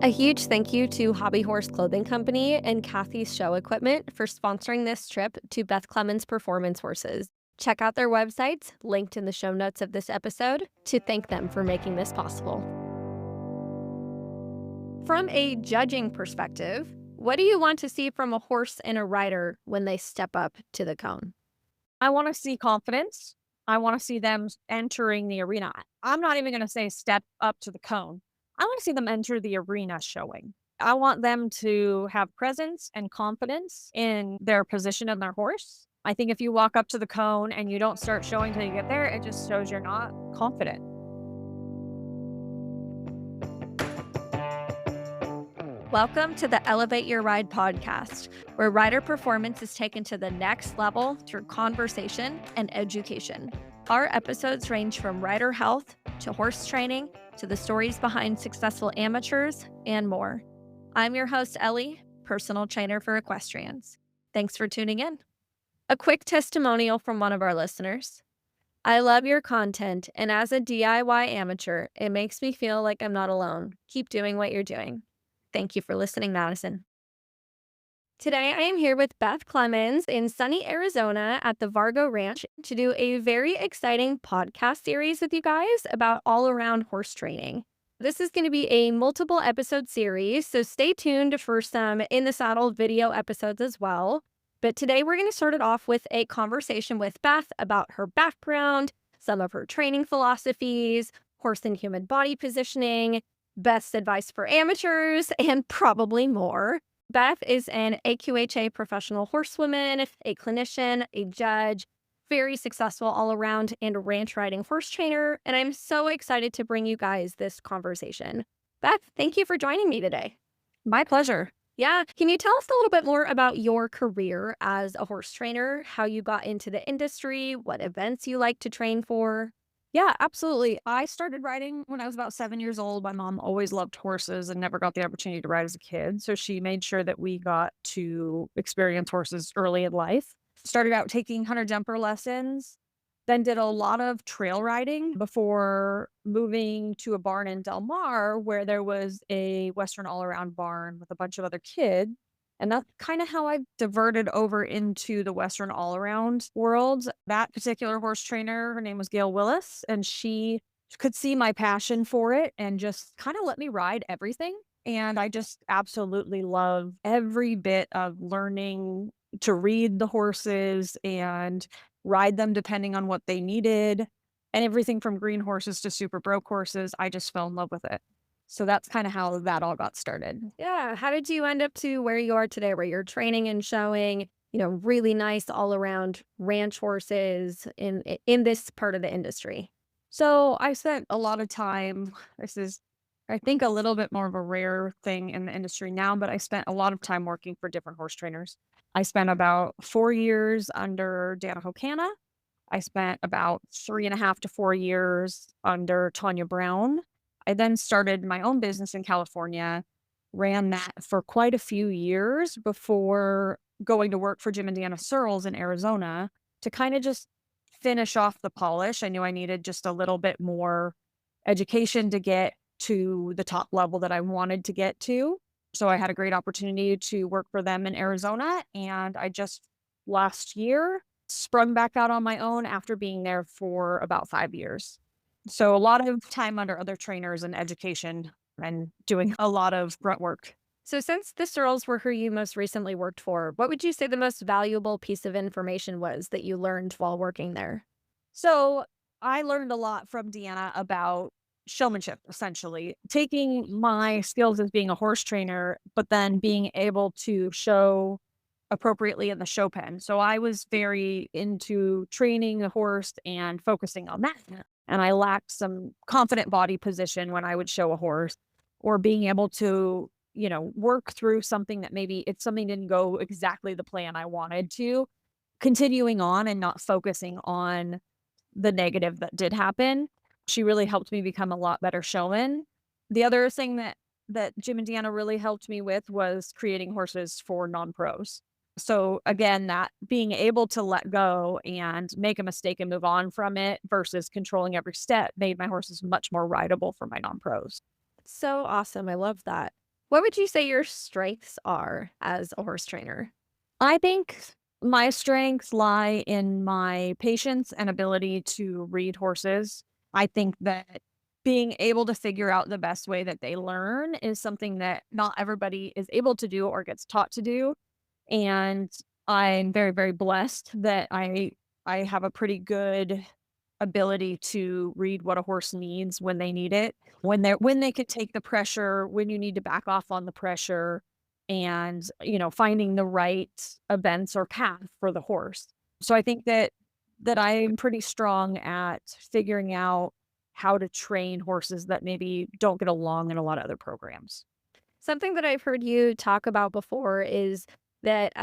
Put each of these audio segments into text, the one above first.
A huge thank you to Hobby Horse Clothing Company and Kathy's Show Equipment for sponsoring this trip to Beth Clemons Performance Horses. Check out their websites, linked in the show notes of this episode, to thank them for making this possible. From a judging perspective, what do you want to see from a horse and a rider when they step up to the cone? I want to see confidence. I want to see them entering the arena. I'm not even going to say step up to the cone. I want to see them enter the arena showing. I want them to have presence and confidence in their position and their horse. I think if you walk up to the cone and you don't start showing till you get there, it just shows you're not confident. Welcome to the Elevate Your Ride podcast, where rider performance is taken to the next level through conversation and education. Our episodes range from rider health to horse training to the stories behind successful amateurs and more. I'm your host, Ellie, personal trainer for equestrians. Thanks for tuning in. A quick testimonial from one of our listeners. I love your content, and as a DIY amateur, it makes me feel like I'm not alone. Keep doing what you're doing. Thank you for listening, Madison. Today, I am here with Beth Clemons in sunny Arizona at the Vargo Ranch to do a very exciting podcast series with you guys about all-around horse training. This is going to be a multiple episode series, so stay tuned for some in the saddle video episodes as well. But today, we're going to start it off with a conversation with Beth about her background, some of her training philosophies, horse and human body positioning, best advice for amateurs, and probably more. Beth is an AQHA professional horsewoman, a clinician, a judge, very successful all around, and ranch riding horse trainer. And I'm so excited to bring you guys this conversation. Beth, thank you for joining me today. My pleasure. Yeah. Can you tell us a little bit more about your career as a horse trainer, how you got into the industry, what events you like to train for? Yeah, absolutely. I started riding when I was about 7 years old. My mom always loved horses and never got the opportunity to ride as a kid. So she made sure that we got to experience horses early in life. Started out taking hunter jumper lessons, then did a lot of trail riding before moving to a barn in Del Mar where there was a Western all around barn with a bunch of other kids. And that's kind of how I diverted over into the Western all around world. That particular horse trainer, her name was Gail Willis, and she could see my passion for it and just kind of let me ride everything. And I just absolutely love every bit of learning to read the horses and ride them depending on what they needed. And everything from green horses to super broke horses, I just fell in love with it. So that's kind of how that all got started. Yeah. How did you end up to where you are today, where you're training and showing, really nice all around ranch horses in this part of the industry? So I spent a lot of time. This is, I think, a little bit more of a rare thing in the industry now, but I spent a lot of time working for different horse trainers. I spent about 4 years under Dana Hokana. I spent about 3.5 to 4 years under Tanya Brown. I then started my own business in California, ran that for quite a few years before going to work for Jim and Deanna Searles in Arizona to kind of just finish off the polish. I knew I needed just a little bit more education to get to the top level that I wanted to get to. So I had a great opportunity to work for them in Arizona. And I just last year sprung back out on my own after being there for about 5 years. So a lot of time under other trainers and education and doing a lot of grunt work. So since the Searles were who you most recently worked for, what would you say the most valuable piece of information was that you learned while working there? So I learned a lot from Deanna about showmanship, essentially taking my skills as being a horse trainer, but then being able to show appropriately in the show pen. So I was very into training the horse and focusing on that. And I lacked some confident body position when I would show a horse or being able to, work through something that maybe it's something didn't go exactly the plan I wanted to, continuing on and not focusing on the negative that did happen. She really helped me become a lot better showman. The other thing that Jim and Deanna really helped me with was creating horses for non-pros. So again, that being able to let go and make a mistake and move on from it versus controlling every step made my horses much more rideable for my non-pros. So awesome. I love that. What would you say your strengths are as a horse trainer? I think my strengths lie in my patience and ability to read horses. I think that being able to figure out the best way that they learn is something that not everybody is able to do or gets taught to do. And I'm very, very blessed that I have a pretty good ability to read what a horse needs when they need it, when they could take the pressure, when you need to back off on the pressure, and, finding the right events or path for the horse. So I think that I'm pretty strong at figuring out how to train horses that maybe don't get along in a lot of other programs. Something that I've heard you talk about before is that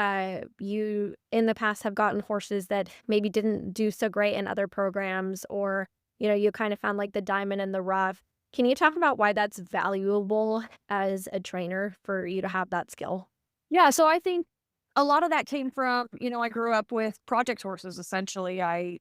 you in the past have gotten horses that maybe didn't do so great in other programs, or you kind of found like the diamond in the rough. Can you talk about why that's valuable as a trainer for you to have that skill? Yeah, so I think a lot of that came from, I grew up with project horses essentially. I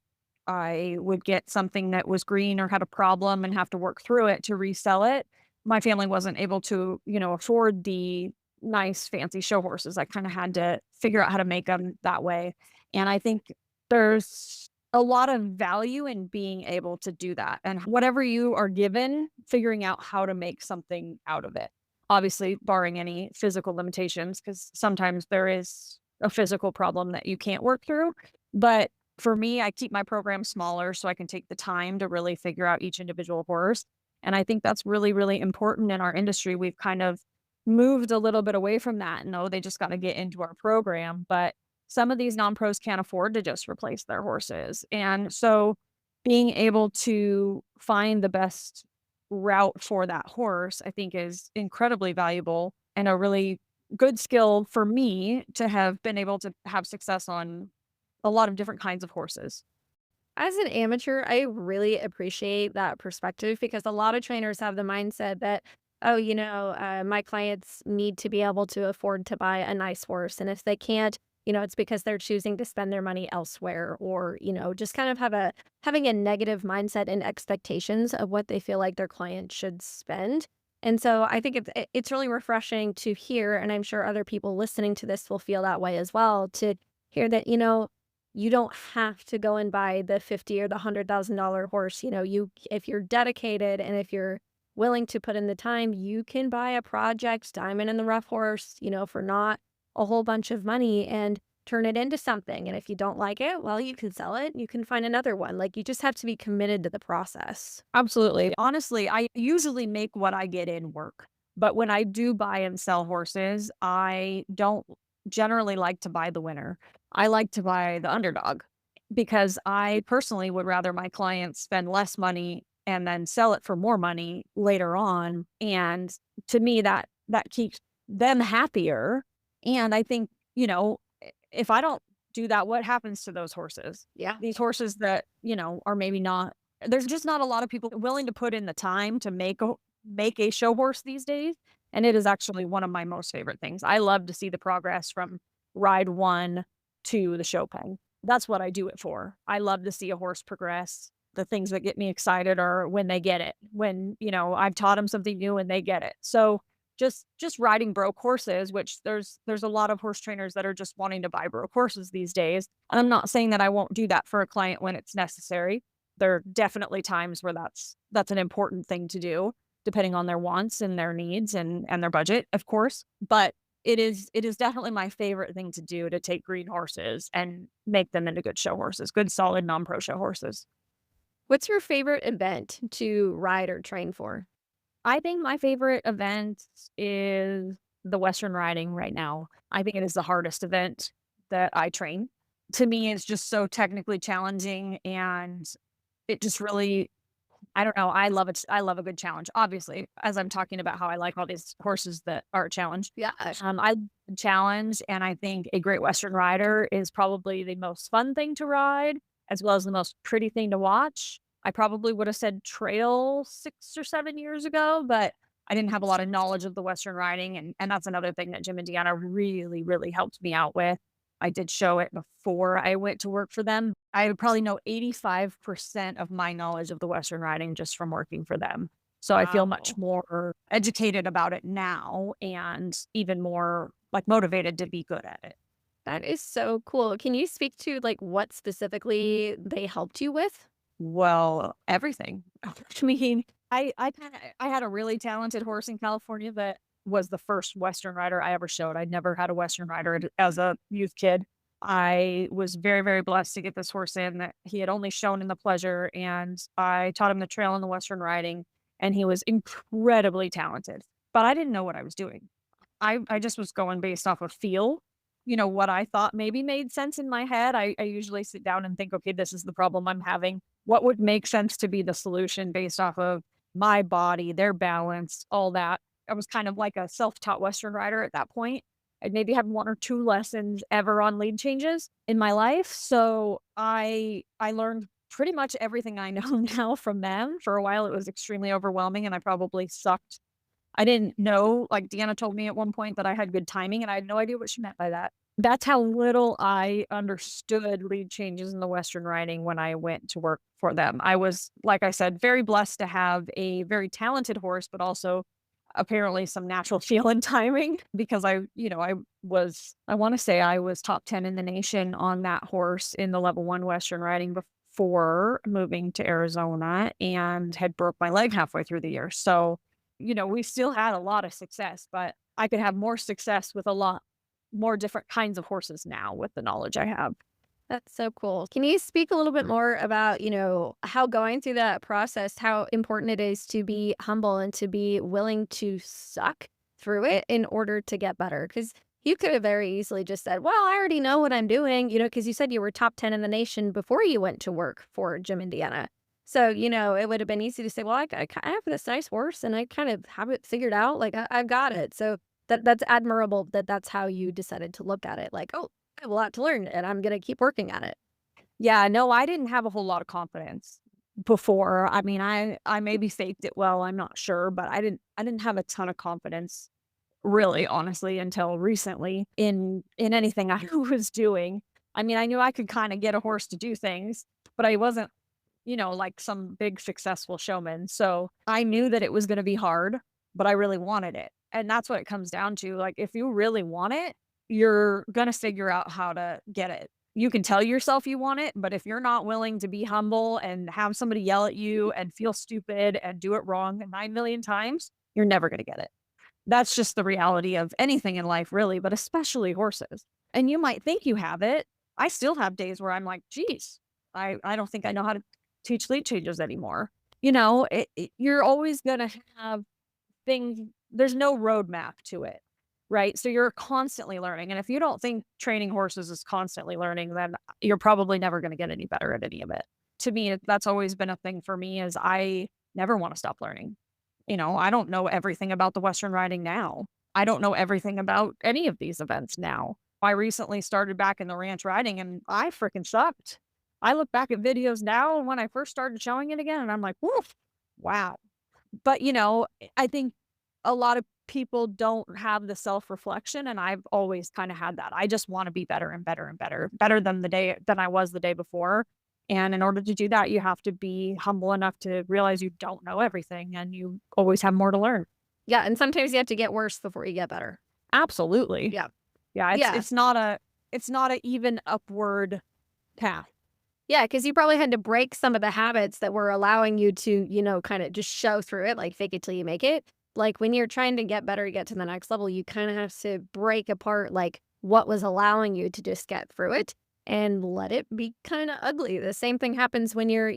would get something that was green or had a problem and have to work through it to resell it. My family wasn't able to, afford the nice fancy show horses. I kind of had to figure out how to make them that way. And I think there's a lot of value in being able to do that. And whatever you are given, figuring out how to make something out of it. Obviously, barring any physical limitations, because sometimes there is a physical problem that you can't work through. But for me, I keep my program smaller so I can take the time to really figure out each individual horse. And I think that's really, really important in our industry. We've kind of moved a little bit away from that. No, they just got to get into our program. But some of these non pros can't afford to just replace their horses. And so being able to find the best route for that horse, I think is incredibly valuable and a really good skill for me to have been able to have success on a lot of different kinds of horses. As an amateur, I really appreciate that perspective because a lot of trainers have the mindset that, oh, my clients need to be able to afford to buy a nice horse. And if they can't, it's because they're choosing to spend their money elsewhere, or, just kind of having a negative mindset and expectations of what they feel like their client should spend. And so I think it's really refreshing to hear, and I'm sure other people listening to this will feel that way as well, to hear that, you don't have to go and buy the 50 or the $100,000 horse. If you're dedicated and if you're willing to put in the time, you can buy a project diamond in the rough horse, for not a whole bunch of money and turn it into something. And if you don't like it, well, you can sell it. You can find another one. Like, you just have to be committed to the process. Absolutely. Honestly, I usually make what I get in work. But when I do buy and sell horses, I don't generally like to buy the winner. I like to buy the underdog because I personally would rather my clients spend less money and then sell it for more money later on. And to me, that keeps them happier. And I think, if I don't do that, what happens to those horses? Yeah. These horses that, are maybe not, there's just not a lot of people willing to put in the time to make a show horse these days, and it is actually one of my most favorite things. I love to see the progress from ride 1 to the show pen. That's what I do it for. I love to see a horse progress. The things that get me excited are when they get it, when, I've taught them something new and they get it. So just riding broke horses, which there's a lot of horse trainers that are just wanting to buy broke horses these days. And I'm not saying that I won't do that for a client when it's necessary. There are definitely times where that's an important thing to do, depending on their wants and their needs and their budget, of course. But it is definitely my favorite thing to do, to take green horses and make them into good show horses, good solid non-pro show horses. What's your favorite event to ride or train for? I think my favorite event is the Western riding right now. I think it is the hardest event that I train. To me, it's just so technically challenging, and it just really, I don't know, I love it. I love a good challenge. Obviously, as I'm talking about how I like all these horses that are a challenge. Yeah. I love a challenge, and I think a great Western rider is probably the most fun thing to ride, as well as the most pretty thing to watch. I probably would have said trail 6 or 7 years ago, but I didn't have a lot of knowledge of the Western riding, and that's another thing that Jim and Deanna really, really helped me out with. I did show it before I went to work for them. I would probably know 85% of my knowledge of the Western riding just from working for them. So I feel much Wow. more educated about it now and even more like motivated to be good at it. That is so cool. Can you speak to like what specifically they helped you with? Well, everything. I mean, I had a really talented horse in California that was the first Western rider I ever showed. I'd never had a Western rider as a youth kid. I was very, very blessed to get this horse in that he had only shown in the pleasure, and I taught him the trail and the Western riding, and he was incredibly talented. But I didn't know what I was doing. I just was going based off of feel, what I thought maybe made sense in my head. I usually sit down and think, okay, this is the problem I'm having. What would make sense to be the solution based off of my body, their balance, all that. I was kind of like a self-taught Western rider at that point. I'd maybe had 1 or 2 lessons ever on lead changes in my life. So I learned pretty much everything I know now from them. For a while, it was extremely overwhelming and I probably sucked. I didn't know, like Deanna told me at one point that I had good timing, and I had no idea what she meant by that. That's how little I understood lead changes in the Western riding when I went to work for them. I was, like I said, very blessed to have a very talented horse, but also apparently some natural feel and timing because I want to say I was top 10 in the nation on that horse in the level 1 Western riding before moving to Arizona and had broke my leg halfway through the year. So we still had a lot of success, but I could have more success with a lot more different kinds of horses now with the knowledge I have. That's so cool. Can you speak a little bit more about, how going through that process, how important it is to be humble and to be willing to suck through it in order to get better? Because you could have very easily just said, well, I already know what I'm doing, because you said you were top 10 in the nation before you went to work for Jim Indiana. So, it would have been easy to say, well, I have this nice horse and I kind of have it figured out. Like, I've got it. So that's admirable that that's how you decided to look at it. Like, oh, I have a lot to learn and I'm gonna keep working at it. Yeah, no, I didn't have a whole lot of confidence before. I mean, I maybe faked it well, I'm not sure, but I didn't have a ton of confidence really, honestly, until recently in anything I was doing. I mean, I knew I could kind of get a horse to do things, but I wasn't, like some big successful showman. So I knew that it was going to be hard, but I really wanted it. And that's what it comes down to. Like, if you really want it, you're going to figure out how to get it. You can tell yourself you want it, but if you're not willing to be humble and have somebody yell at you and feel stupid and do it wrong 9 million times, you're never going to get it. That's just the reality of anything in life, really, but especially horses. And you might think you have it. I still have days where I'm like, geez, I don't think I know how to teach lead changes anymore. You're always going to have things, there's no roadmap to it, right? So you're constantly learning. And if you don't think training horses is constantly learning, then you're probably never going to get any better at any of it. To me, that's always been a thing for me is I never want to stop learning. I don't know everything about the Western riding now. I don't know everything about any of these events now. I recently started back in the ranch riding and I freaking sucked. I look back at videos now and when I first started showing it again and I'm like, woof, wow. But, I think a lot of people don't have the self-reflection, and I've always kinda had that. I just wanna be better and better and better, better than I was the day before, and in order to do that, you have to be humble enough to realize you don't know everything, and you always have more to learn. Yeah, and sometimes you have to get worse before you get better. Absolutely. Yeah. Yeah, it's Yeah. it's not a it's not a even upward path. Yeah, because you probably had to break some of the habits that were allowing you to, kinda just show through it, like fake it till you make it. Like, when you're trying to get better, get to the next level, you kinda have to break apart, like, what was allowing you to just get through it and let it be kinda ugly. The same thing happens when you're,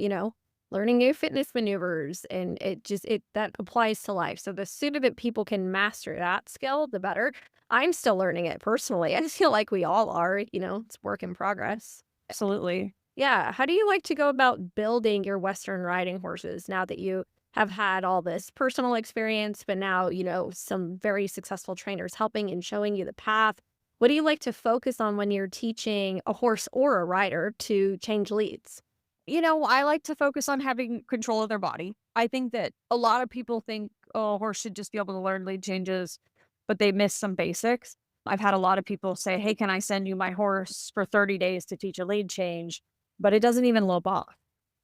learning new fitness maneuvers, and it that applies to life. So the sooner that people can master that skill, the better. I'm still learning it personally. I feel like we all are, it's work in progress. Absolutely. Yeah. How do you like to go about building your Western riding horses now that you have had all this personal experience, but now, some very successful trainers helping and showing you the path? What do you like to focus on when you're teaching a horse or a rider to change leads? I like to focus on having control of their body. I think that a lot of people think, oh, a horse should just be able to learn lead changes, but they miss some basics. I've had a lot of people say, hey, can I send you my horse for 30 days to teach a lead change? But it doesn't even lope off.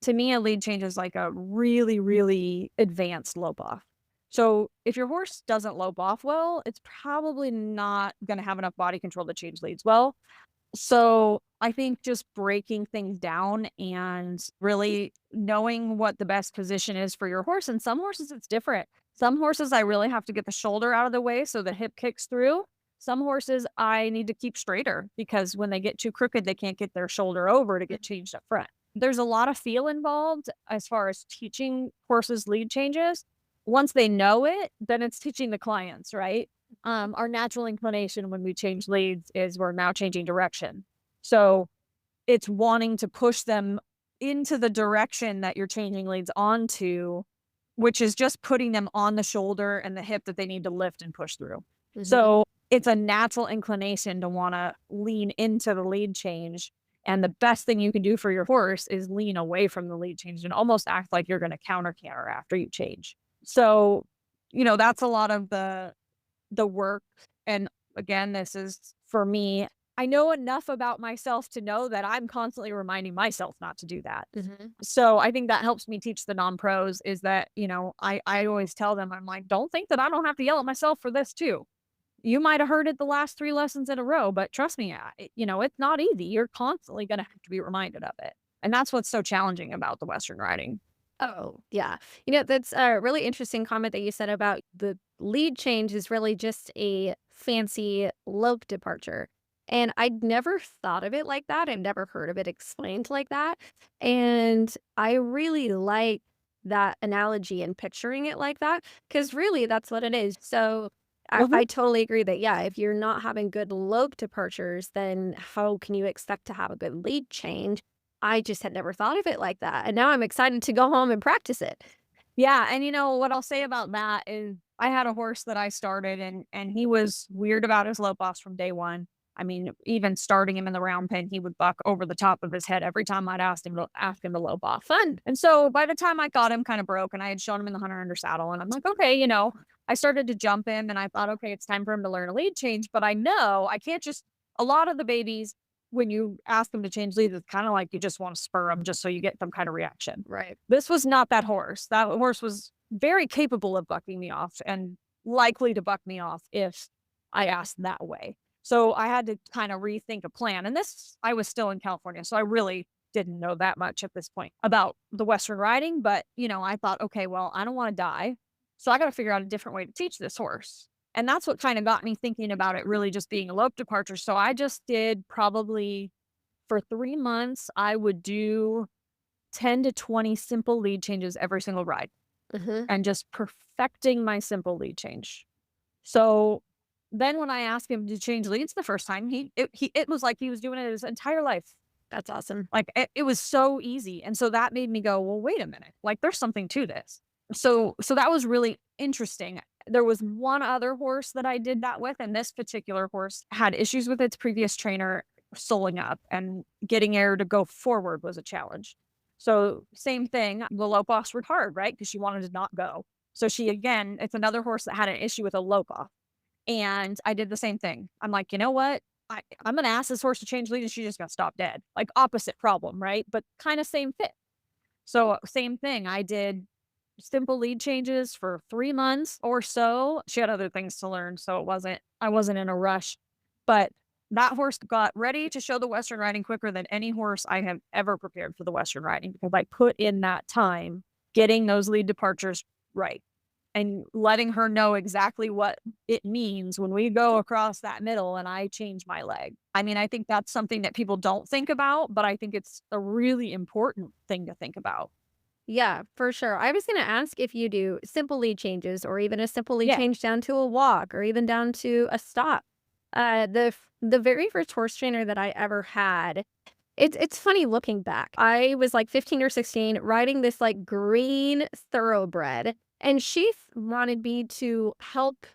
To me, a lead change is like a really, really advanced lope off. So if your horse doesn't lope off well, it's probably not going to have enough body control to change leads well. So I think just breaking things down and really knowing what the best position is for your horse. And some horses, it's different. Some horses, I really have to get the shoulder out of the way so the hip kicks through. Some horses, I need to keep straighter because when they get too crooked, they can't get their shoulder over to get changed up front. There's a lot of feel involved as far as teaching horses lead changes. Once they know it, then it's teaching the clients, right? Our natural inclination when we change leads is we're now changing direction. So it's wanting to push them into the direction that you're changing leads onto, which is just putting them on the shoulder and the hip that they need to lift and push through. So it's a natural inclination to want to lean into the lead change. And the best thing you can do for your horse is lean away from the lead change and almost act like you're going to counter after you change. So, that's a lot of the work. And again, this is for me. I know enough about myself to know that I'm constantly reminding myself not to do that. So I think that helps me teach the non-pros is that, I always tell them, I'm like, don't think that I don't have to yell at myself for this too. You might have heard it the last 3 lessons in a row, but trust me, it's not easy. You're constantly going to have to be reminded of it. And that's what's so challenging about the Western riding. Oh, yeah. That's a really interesting comment that you said about the lead change is really just a fancy lope departure. And I'd never thought of it like that. I've never heard of it explained like that. And I really like that analogy and picturing it like that because really that's what it is. So I totally agree that, yeah, if you're not having good lope departures, then how can you expect to have a good lead change? I just had never thought of it like that, and now I'm excited to go home and practice it. Yeah, and what I'll say about that is I had a horse that I started and he was weird about his lope offs from day one. I mean, even starting him in the round pen, he would buck over the top of his head every time I'd ask him to lope off. Fun. And so by the time I got him kind of broke and I had shown him in the hunter under saddle, and I'm like, okay, I started to jump him and I thought, okay, it's time for him to learn a lead change. But I know I can't just a lot of the babies when you ask them to change leads, it's kind of like you just want to spur them just so you get some kind of reaction. Right. This was not that horse. That horse was very capable of bucking me off and likely to buck me off if I asked that way. So I had to kind of rethink a plan. And I was still in California, so I really didn't know that much at this point about the Western riding. But, I thought, okay, well, I don't want to die. So I got to figure out a different way to teach this horse. And that's what kind of got me thinking about it really just being a lope departure. So I just did probably for 3 months, I would do 10 to 20 simple lead changes every single ride and just perfecting my simple lead change. So then when I asked him to change leads the first time, it was like he was doing it his entire life. That's awesome. Like it was so easy. And so that made me go, well, wait a minute, like there's something to this. So that was really interesting. There was one other horse that I did that with, and this particular horse had issues with its previous trainer soling up, and getting air to go forward was a challenge. So same thing, the lope offs were hard, right? Because she wanted to not go. So it's another horse that had an issue with a lope off. And I did the same thing. I'm like, you know what? I'm going to ask this horse to change lead and she's just going to stop dead. Like opposite problem, right? But kind of same fit. So same thing. I did simple lead changes for 3 months or so. She had other things to learn, so I wasn't in a rush. But that horse got ready to show the Western riding quicker than any horse I have ever prepared for the Western riding because I put in that time getting those lead departures right and letting her know exactly what it means when we go across that middle and I change my leg. I mean, I think that's something that people don't think about, but I think it's a really important thing to think about. Yeah, for sure. I was going to ask if you do simple lead changes or even a simple lead Yeah. change down to a walk or even down to a stop. The very first horse trainer that I ever had, it's funny looking back. I was like 15 or 16 riding this like green thoroughbred, and she wanted me to help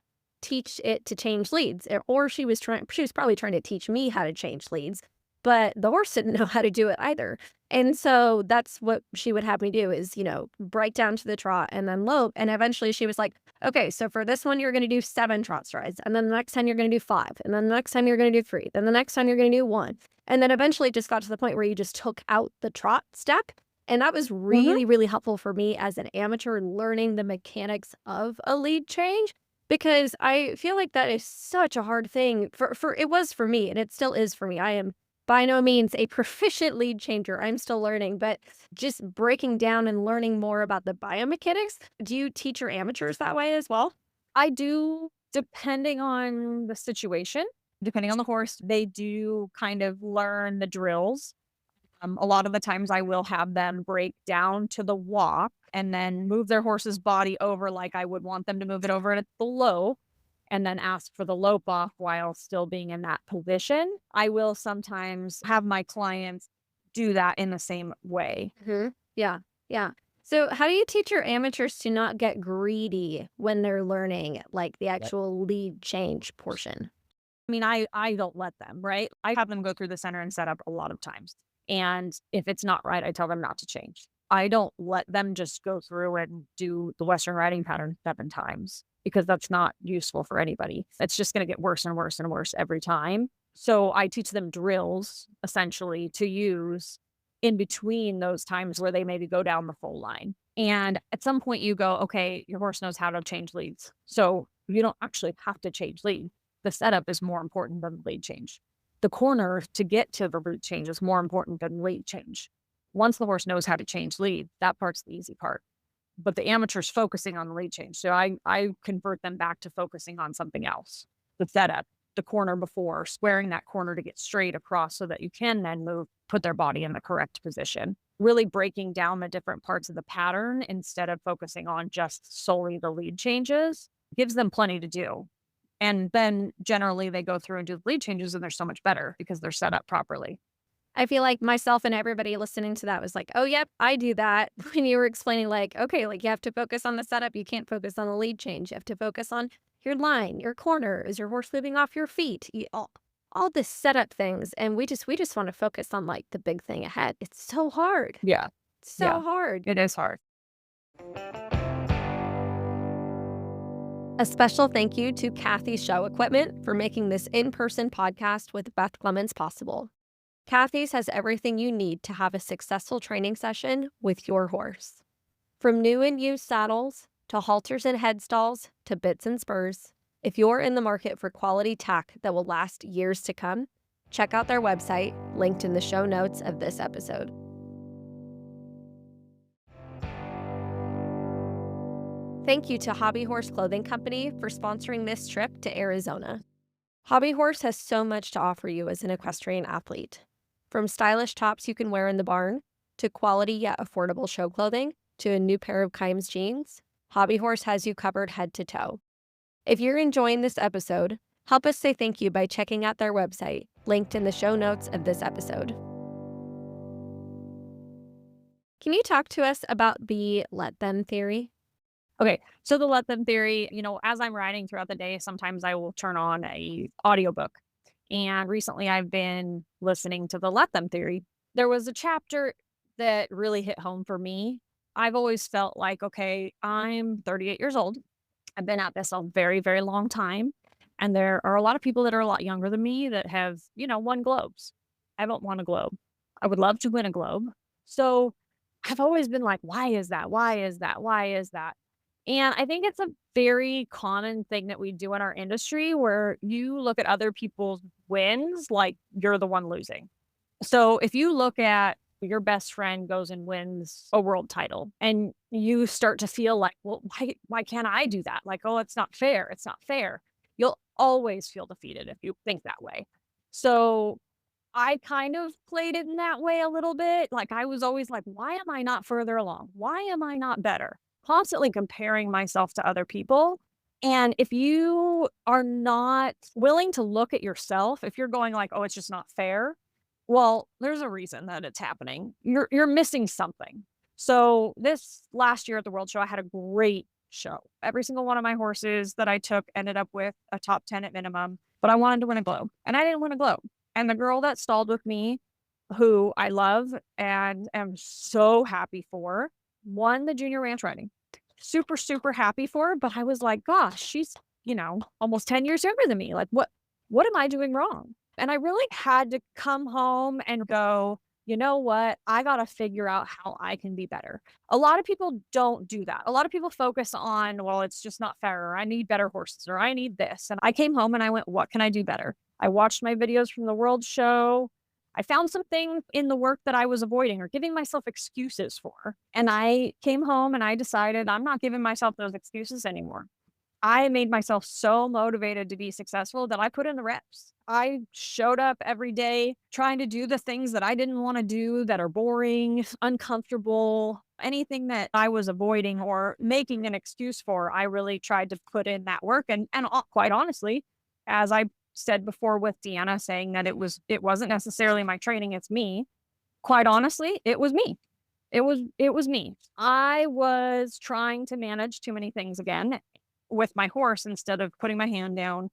teach it to change leads, or she was probably trying to teach me how to change leads, but the horse didn't know how to do it either. And so that's what she would have me do is, break down to the trot and then lope. And eventually she was like, okay, so for this one, you're going to do 7 trot strides. And then the next time you're going to do 5. And then the next time you're going to do 3. Then the next time you're going to do 1. And then eventually it just got to the point where you just took out the trot step And that was Mhm. really, really helpful for me as an amateur learning the mechanics of a lead change because I feel like that is such a hard thing for it was for me and it still is for me. I am by no means a proficient lead changer. I'm still learning, but just breaking down and learning more about the biomechanics. Do you teach your amateurs that way as well? I do, depending on the situation, depending on the horse, they do kind of learn the drills. A lot of the times I will have them break down to the walk and then move their horse's body over like I would want them to move it over at the lope and then ask for the lope off while still being in that position. I will sometimes have my clients do that in the same way. Yeah, yeah. So, how do you teach your amateurs to not get greedy when they're learning, like the actual lead change portion? I mean, I don't let them, right? I have them go through the center and set up a lot of times. And if it's not right, I tell them not to change. I don't let them just go through and do the Western riding pattern 7 times because that's not useful for anybody. It's just going to get worse and worse and worse every time. So I teach them drills essentially to use in between those times where they maybe go down the full line. And at some point you go, okay, your horse knows how to change leads. So you don't actually have to change lead. The setup is more important than the lead change. The corner to get to the route change is more important than lead change. Once the horse knows how to change lead, that part's the easy part. But the amateur's focusing on the lead change. So I convert them back to focusing on something else. The setup, the corner before, squaring that corner to get straight across so that you can then move, put their body in the correct position. Really breaking down the different parts of the pattern instead of focusing on just solely the lead changes gives them plenty to do. And then generally they go through and do the lead changes and they're so much better because they're set up properly. I feel like myself and everybody listening to that was like, "Oh, yep, I do that." When you were explaining, like, okay, like you have to focus on the setup, you can't focus on the lead change. You have to focus on your line, your corner. Is your horse moving off your feet? All the setup things, and we just want to focus on like the big thing ahead. It's so hard. Yeah. So Yeah. hard. It is hard. A special thank you to Kathy Show Equipment for making this in-person podcast with Beth Clemons possible. Kathy's has everything you need to have a successful training session with your horse. From new and used saddles, to halters and headstalls, to bits and spurs, if you're in the market for quality tack that will last years to come, check out their website, linked in the show notes of this episode. Thank you to Hobby Horse Clothing Company for sponsoring this trip to Arizona. Hobby Horse has so much to offer you as an equestrian athlete. From stylish tops you can wear in the barn, to quality yet affordable show clothing, to a new pair of Kimes jeans, Hobby Horse has you covered head to toe. If you're enjoying this episode, help us say thank you by checking out their website, linked in the show notes of this episode. Can you talk to us about the let them theory? Okay. So the let them theory, as I'm riding throughout the day, sometimes I will turn on a audiobook. And recently I've been listening to the let them theory. There was a chapter that really hit home for me. I've always felt like, okay, I'm 38 years old. I've been at this a very, very long time. And there are a lot of people that are a lot younger than me that have, won globes. I don't want a globe. I would love to win a globe. So I've always been like, why is that? Why is that? Why is that? And I think it's a very common thing that we do in our industry where you look at other people's wins like you're the one losing. So if you look at your best friend goes and wins a world title and you start to feel like, well, why can't I do that? Like, oh, it's not fair. It's not fair. You'll always feel defeated if you think that way. So I kind of played it in that way a little bit. Like I was always like, why am I not further along? Why am I not better? Constantly comparing myself to other people. And if you are not willing to look at yourself, if you're going like, oh, it's just not fair, well, there's a reason that it's happening. You're missing something. So this last year at the World Show, I had a great show. Every single one of my horses that I took ended up with a top 10 at minimum, but I wanted to win a globe and I didn't win a globe. And the girl that stalled with me, who I love and am so happy for, won the junior ranch riding. Super, super happy for her. But I was like, gosh, she's, almost 10 years younger than me. Like, what am I doing wrong? And I really had to come home and go, you know what? I got to figure out how I can be better. A lot of people don't do that. A lot of people focus on, well, it's just not fair, or I need better horses, or I need this. And I came home and I went, what can I do better? I watched my videos from the World Show. I found something in the work that I was avoiding or giving myself excuses for. And I came home and I decided I'm not giving myself those excuses anymore. I made myself so motivated to be successful that I put in the reps. I showed up every day trying to do the things that I didn't want to do, that are boring, uncomfortable, anything that I was avoiding or making an excuse for. I really tried to put in that work. And quite honestly, as I said before with Deanna saying that it wasn't necessarily my training, it's me. Quite honestly, it was me. It was me. I was trying to manage too many things again with my horse instead of putting my hand down,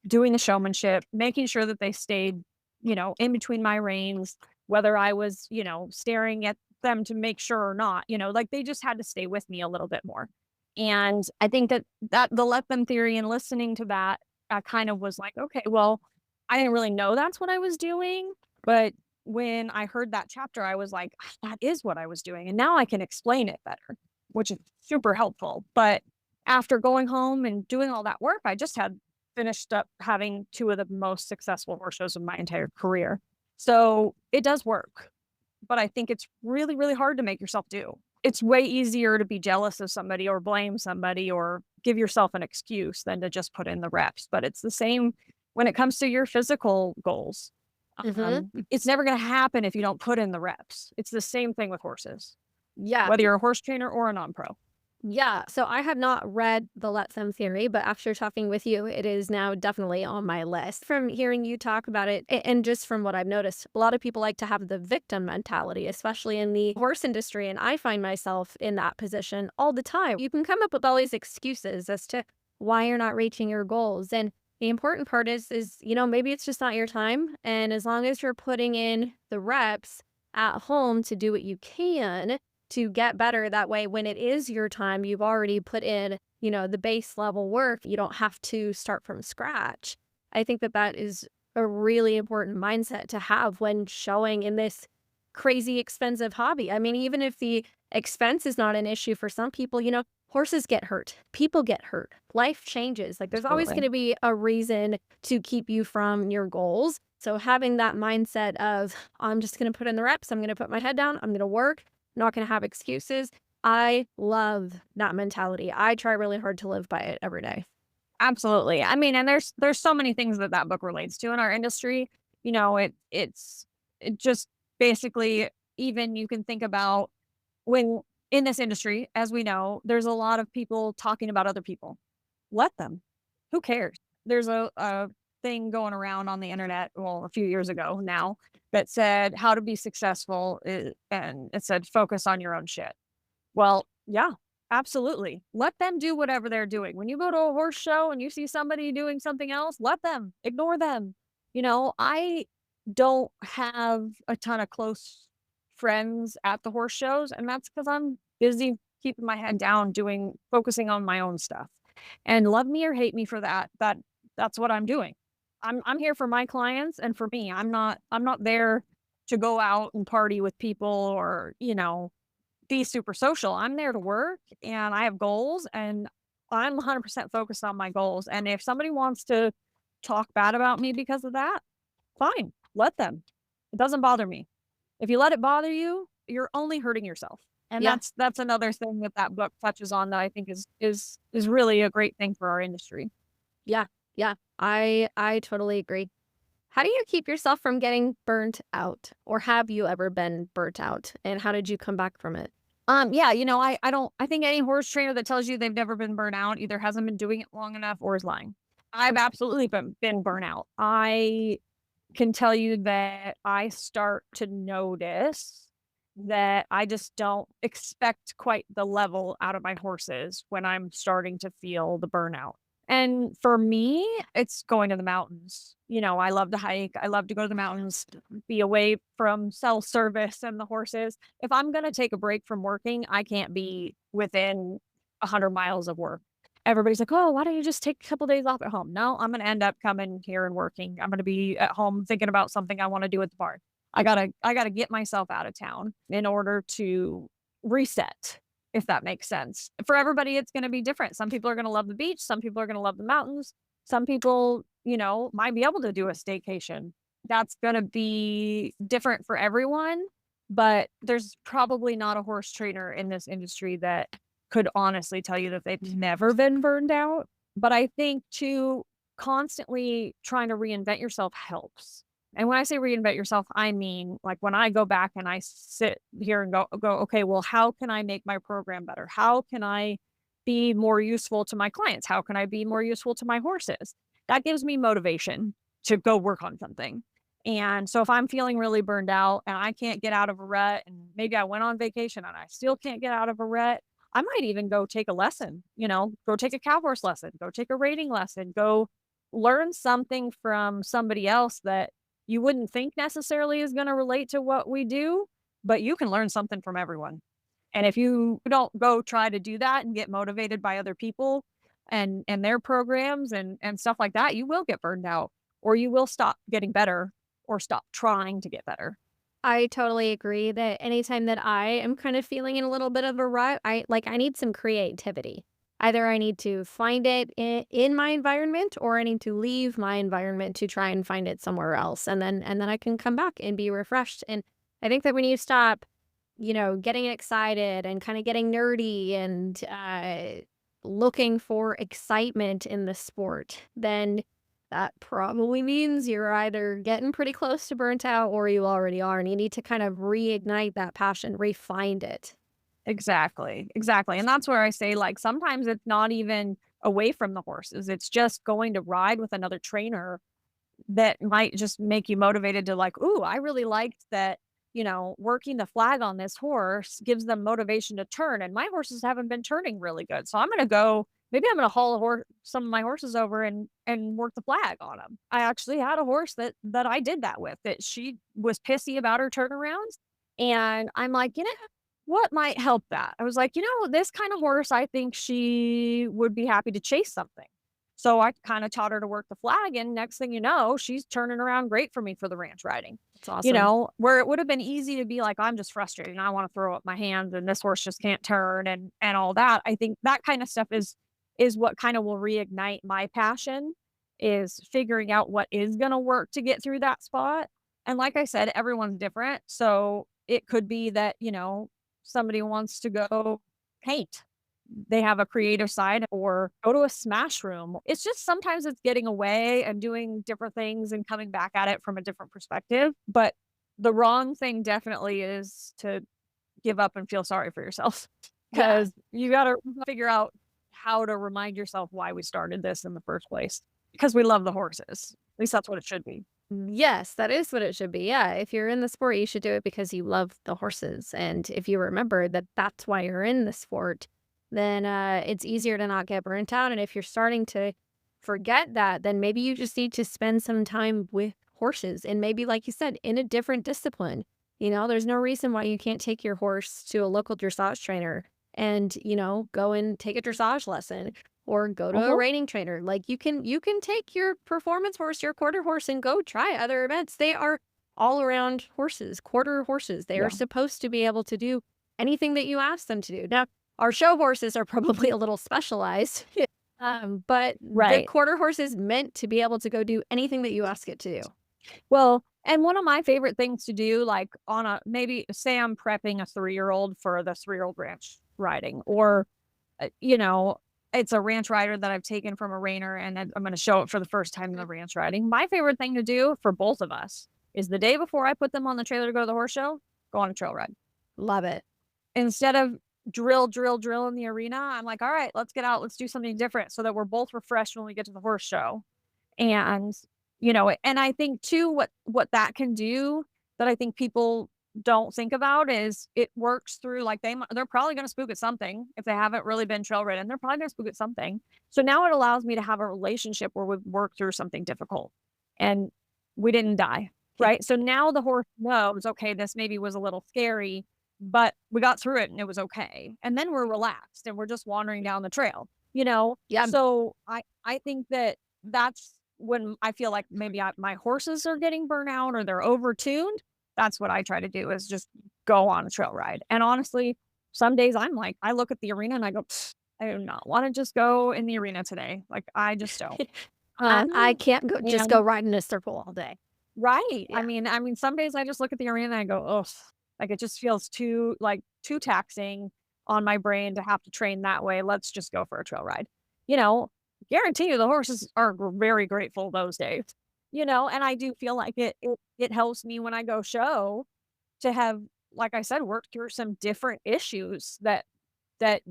doing the showmanship, making sure that they stayed, in between my reins, whether I was, staring at them to make sure or not, like they just had to stay with me a little bit more. And I think that the let them theory and listening to that, I kind of was like, okay, well, I didn't really know that's what I was doing, but when I heard that chapter, I was like, that is what I was doing. And now I can explain it better, which is super helpful. But after going home and doing all that work, I just had finished up having two of the most successful horse shows of my entire career. So it does work, but I think it's really, really hard to make yourself do. It's way easier to be jealous of somebody or blame somebody or give yourself an excuse than to just put in the reps. But it's the same when it comes to your physical goals. Mhm. It's never going to happen if you don't put in the reps. It's the same thing with horses, Yeah. whether you're a horse trainer or a non-pro. Yeah. So I have not read the Let Them theory, but after talking with you, it is now definitely on my list. From hearing you talk about it, and just from what I've noticed, a lot of people like to have the victim mentality, especially in the horse industry. And I find myself in that position all the time. You can come up with all these excuses as to why you're not reaching your goals. And the important part is, maybe it's just not your time. And as long as you're putting in the reps at home to do what you can, to get better. That way, when it is your time, you've already put in, the base level work. You don't have to start from scratch. I think that is a really important mindset to have when showing in this crazy expensive hobby. I mean, even if the expense is not an issue for some people, horses get hurt, people get hurt, life changes. Like there's always going Absolutely. to be a reason to keep you from your goals. So having that mindset of, I'm just going to put in the reps, I'm going to put my head down, I'm going to work, not gonna have excuses. I love that mentality. I try really hard to live by it every day. Absolutely. I mean, and there's so many things that book relates to in our industry. It just basically, even you can think about when in this industry, as we know, there's a lot of people talking about other people. Let them. Who cares? There's a thing going around on the internet, well, a few years ago now, that said how to be successful, and it said focus on your own shit. Well, yeah, absolutely. Let them do whatever they're doing. When you go to a horse show and you see somebody doing something else, let them, ignore them. I don't have a ton of close friends at the horse shows, and that's because I'm busy keeping my head down, focusing on my own stuff. And love me or hate me for that's what I'm doing. I'm here for my clients and for me. I'm not there to go out and party with people or, be super social. I'm there to work and I have goals and I'm 100% focused on my goals. And if somebody wants to talk bad about me because of that, fine, let them. It doesn't bother me. If you let it bother you, you're only hurting yourself. And Yeah, that's another thing that book touches on that I think is really a great thing for our industry. yeah, yeah. I totally agree. How do you keep yourself from getting burnt out? Or have you ever been burnt out? And how did you come back from it? Yeah, I think any horse trainer that tells you they've never been burnt out either hasn't been doing it long enough or is lying. I've absolutely been burnt out. I can tell you that I start to notice that I just don't expect quite the level out of my horses when I'm starting to feel the burnout. And for me, it's going to the mountains. I love to hike. I love to go to the mountains, be away from cell service and the horses. If I'm going to take a break from working, I can't be within 100 miles of work. Everybody's like, oh, why don't you just take a couple days off at home? No, I'm going to end up coming here and working. I'm going to be at home thinking about something I want to do at the barn. I gotta get myself out of town in order to reset, if that makes sense. For everybody, it's gonna be different. Some people are gonna love the beach, some people are gonna love the mountains, some people, might be able to do a staycation. That's gonna be different for everyone, but there's probably not a horse trainer in this industry that could honestly tell you that they've never been burned out. But I think too, constantly trying to reinvent yourself helps. And when I say reinvent yourself, I mean, like, when I go back and I sit here and go, okay, well, how can I make my program better? How can I be more useful to my clients? How can I be more useful to my horses? That gives me motivation to go work on something. And so if I'm feeling really burned out and I can't get out of a rut, and maybe I went on vacation and I still can't get out of a rut, I might even go take a lesson, go take a cow horse lesson, go take a reining lesson, go learn something from somebody else that you wouldn't think necessarily is going to relate to what we do, but you can learn something from everyone. And if you don't go try to do that and get motivated by other people and their programs and stuff like that, you will get burned out, or you will stop getting better, or stop trying to get better. I totally agree that anytime that I am kind of feeling in a little bit of a rut, I need some creativity. Either I need to find it in my environment, or I need to leave my environment to try and find it somewhere else. And then I can come back and be refreshed. And I think that when you stop, getting excited and kind of getting nerdy and looking for excitement in the sport, then that probably means you're either getting pretty close to burnt out, or you already are, and you need to kind of reignite that passion, refind it. Exactly, exactly, and that's where I say, like, sometimes it's not even away from the horses, it's just going to ride with another trainer that might just make you motivated to, like, "Ooh, I really liked that, working the flag on this horse gives them motivation to turn, and my horses haven't been turning really good, so I'm gonna haul some of my horses over and work the flag on them." I actually had a horse that I did that with, that she was pissy about her turnarounds, and I'm like, what might help that? I was like, this kind of horse, I think she would be happy to chase something. So I kinda taught her to work the flag, and next thing you know, she's turning around great for me for the ranch riding. It's awesome. Where it would have been easy to be like, "I'm just frustrated and I wanna throw up my hands and this horse just can't turn," and all that. I think that kind of stuff is what kinda will reignite my passion, is figuring out what is gonna work to get through that spot. And like I said, everyone's different, so it could be that, somebody wants to go paint. They have a creative side, or go to a smash room. It's just sometimes it's getting away and doing different things and coming back at it from a different perspective. But the wrong thing definitely is to give up and feel sorry for yourself, Yeah. because you got to figure out how to remind yourself why we started this in the first place, because we love the horses. At least that's what it should be. Yes, that is what it should be. Yeah. If you're in the sport, you should do it because you love the horses. And if you remember that that's why you're in the sport, then it's easier to not get burnt out. And if you're starting to forget that, then maybe you just need to spend some time with horses, and maybe, like you said, in a different discipline. There's no reason why you can't take your horse to a local dressage trainer and, go and take a dressage lesson, or go to a Uh-huh. reining trainer. Like, you can take your performance horse, your quarter horse, and go try other events. They are all around horses, quarter horses. They are Yeah. supposed to be able to do anything that you ask them to do. Now, our show horses are probably a little specialized, but the Right. quarter horse is meant to be able to go do anything that you ask it to do. Well, and one of my favorite things to do, like, on a maybe say I'm prepping a 3-year-old for the 3-year-old ranch riding, or, it's a ranch rider that I've taken from a reiner, and I'm gonna show it for the first time in the ranch riding. My favorite thing to do for both of us is, the day before I put them on the trailer to go to the horse show, go on a trail ride. Love it. Instead of drill, drill, drill in the arena, I'm like, "All right, let's get out, let's do something different so that we're both refreshed when we get to the horse show." And, and I think too, what that can do, that I think people don't think about, is it works through, like, they're probably gonna spook at something. If they haven't really been trail ridden, they're probably gonna spook at something. So now it allows me to have a relationship where we've worked through something difficult and we didn't die, Yeah. right? So now the horse knows, okay, this maybe was a little scary, but we got through it and it was okay. And then we're relaxed and we're just wandering down the trail, you know? Yeah. So I think that that's when I feel like maybe my horses are getting burnt out or they're overtuned. That's what I try to do is just go on a trail ride. And honestly, some days I'm like, I look at the arena and I go, I do not want to just go in the arena today. Like I just don't. I can't just go And ride in a circle all day. right. Yeah. I mean, some days I just look at the arena and I go, oh, like it just feels too taxing on my brain to have to train that way. Let's just go for a trail ride. You know, guarantee you the horses are very grateful those days. And I do feel like it helps me when I go show to have, like I said, worked through some different issues that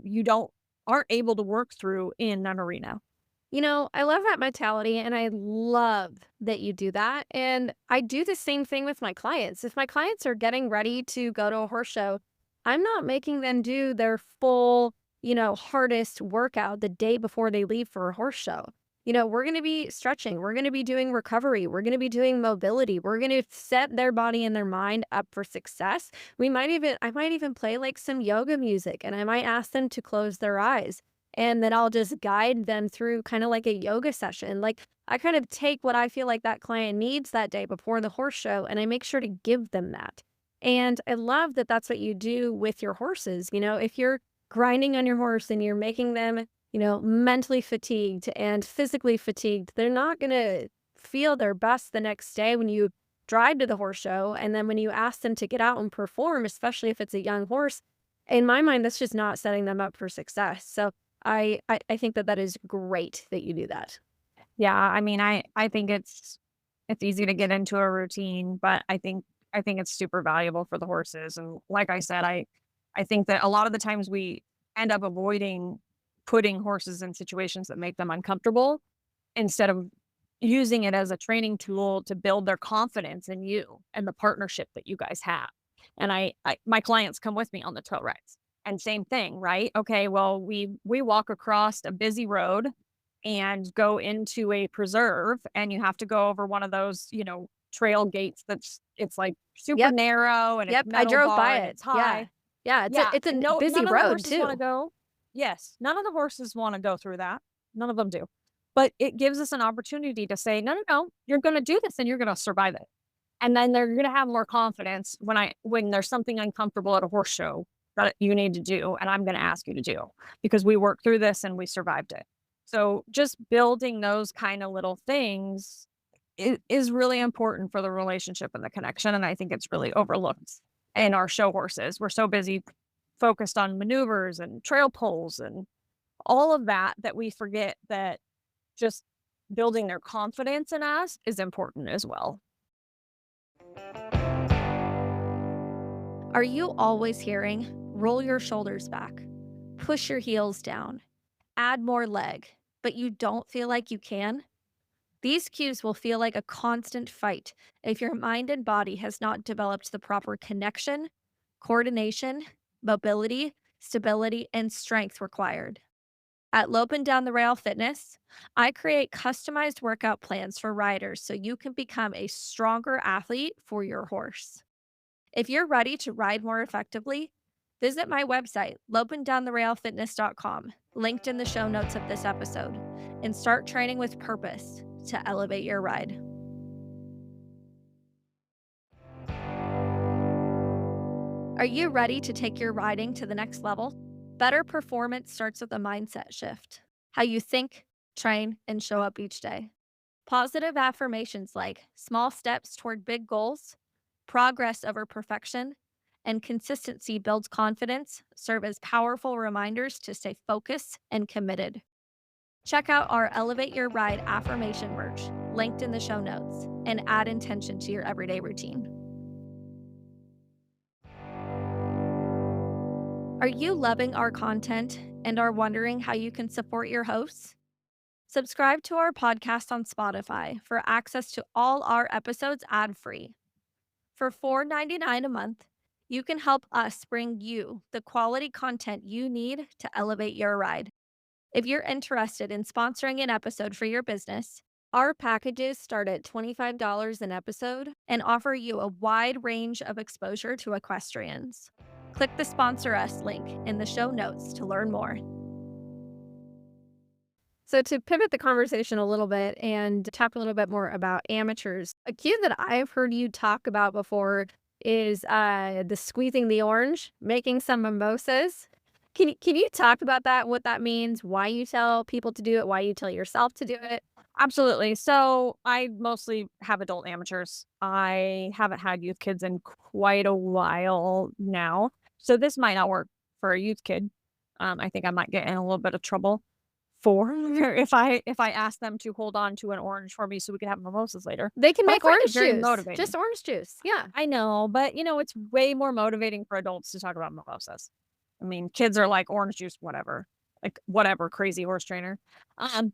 you don't aren't able to work through in an arena. I love that mentality and I love that you do that. And I do the same thing with my clients. If my clients are getting ready to go to a horse show, I'm not making them do their full, hardest workout the day before they leave for a horse show. We're going to be stretching, we're going to be doing recovery, we're going to be doing mobility, we're going to set their body and their mind up for success. I might even play like some yoga music and I might ask them to close their eyes. And then I'll just guide them through kind of like a yoga session. Like I kind of take what I feel like that client needs that day before the horse show, and I make sure to give them that. And I love that that's what you do with your horses. If you're grinding on your horse and you're making them, mentally fatigued and physically fatigued, they're not going to feel their best the next day when you drive to the horse show. And then when you ask them to get out and perform, especially if it's a young horse, in my mind, that's just not setting them up for success. So I think that that is great that you do that. Yeah, I mean, I think it's easy to get into a routine, but I think it's super valuable for the horses. And like I said, I think that a lot of the times we end up avoiding putting horses in situations that make them uncomfortable instead of using it as a training tool to build their confidence in you and the partnership that you guys have. And I my clients come with me on the trail rides. And same thing, right? Okay, well, we walk across a busy road and go into a preserve and you have to go over one of those, trail gates it's like super Yep, narrow and it's yep, I metal drove bar by and it. it's Yeah. high. Yeah, it's a Yeah, it's and a no busy none of the road horses wanna too. go. Yes, none of the horses wanna go through that. None of them do. But it gives us an opportunity to say, "No, no, no, you're gonna do this and you're gonna survive it." And then they're gonna have more confidence when there's something uncomfortable at a horse show that you need to do, and I'm gonna ask you to do because we worked through this and we survived it. So just building those kinda little things is really important for the relationship and the connection, and I think it's really overlooked in our show horses. We're so busy focused on maneuvers and trail poles and all of that that we forget that just building their confidence in us is important as well. Are you always hearing roll your shoulders back, push your heels down, add more leg, but you don't feel like you can? These cues will feel like a constant fight if your mind and body has not developed the proper connection, coordination, mobility, stability, and strength required. At Lope and Down the Rail Fitness, I create customized workout plans for riders so you can become a stronger athlete for your horse. If you're ready to ride more effectively, visit my website, lopeanddowntherailfitness.com, linked in the show notes of this episode, and start training with purpose to elevate your ride. Are you ready to take your riding to the next level? Better performance starts with a mindset shift. How you think, train, and show up each day. Positive affirmations like small steps toward big goals, progress over perfection, and consistency builds confidence serve as powerful reminders to stay focused and committed. Check out our Elevate Your Ride affirmation merch, linked in the show notes, and add intention to your everyday routine. Are you loving our content and are wondering how you can support your hosts? Subscribe to our podcast on Spotify for access to all our episodes ad-free. For $4.99 a month, you can help us bring you the quality content you need to elevate your ride. If you're interested in sponsoring an episode for your business, our packages start at $25 an episode and offer you a wide range of exposure to equestrians. Click the Sponsor Us link in the show notes to learn more. So, to pivot the conversation a little bit and talk a little bit more about amateurs, a cue that I've heard you talk about before is the squeezing the orange, making some mimosas. Can you talk about that? What that means? Why you tell people to do it? Why you tell yourself to do it? Absolutely. So I mostly have adult amateurs. I haven't had youth kids in quite a while now. So this might not work for a youth kid. I think I might get in a little bit of trouble for if I ask them to hold on to an orange for me so we can have mimosas later. They can But I make find it orange very juice, motivating. just orange juice. Yeah. I know, but it's way more motivating for adults to talk about mimosas. I mean, kids are like orange juice, whatever, like whatever, crazy horse trainer.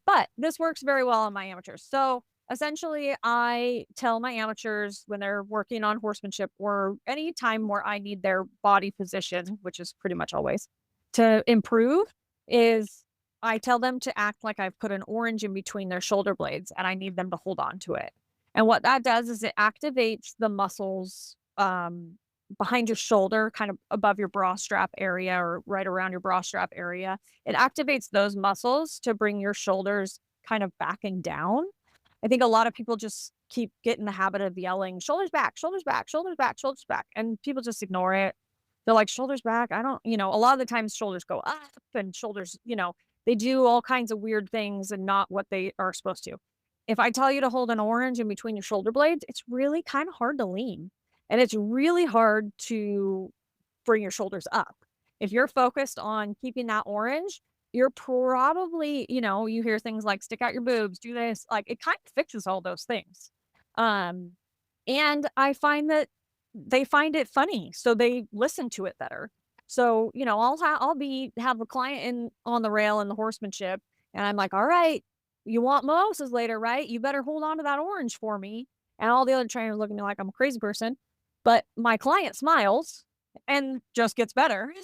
But this works very well on my amateurs. So essentially, I tell my amateurs when they're working on horsemanship or any time where I need their body position, which is pretty much always, to improve, is I tell them to act like I've put an orange in between their shoulder blades and I need them to hold on to it. And what that does is it activates the muscles behind your shoulder, kind of above your bra strap area or right around your bra strap area. It activates those muscles to bring your shoulders kind of back and down. I think a lot of people just keep getting the habit of yelling, shoulders back, shoulders back, shoulders back, shoulders back. And people just ignore it. They're like, shoulders back. I don't, a lot of the times shoulders go up and shoulders, they do all kinds of weird things and not what they are supposed to. If I tell you to hold an orange in between your shoulder blades, it's really kind of hard to lean and it's really hard to bring your shoulders up. If you're focused on keeping that orange, you're probably, you hear things like stick out your boobs, do this, like it kind of fixes all those things. Um, and I find that they find it funny, so they listen to it better. So, I'll have a client in on the rail in the horsemanship, and I'm like, "All right, you want mimosas later, right? You better hold on to that orange for me." And all the other trainers look at me like I'm a crazy person, but my client smiles and just gets better.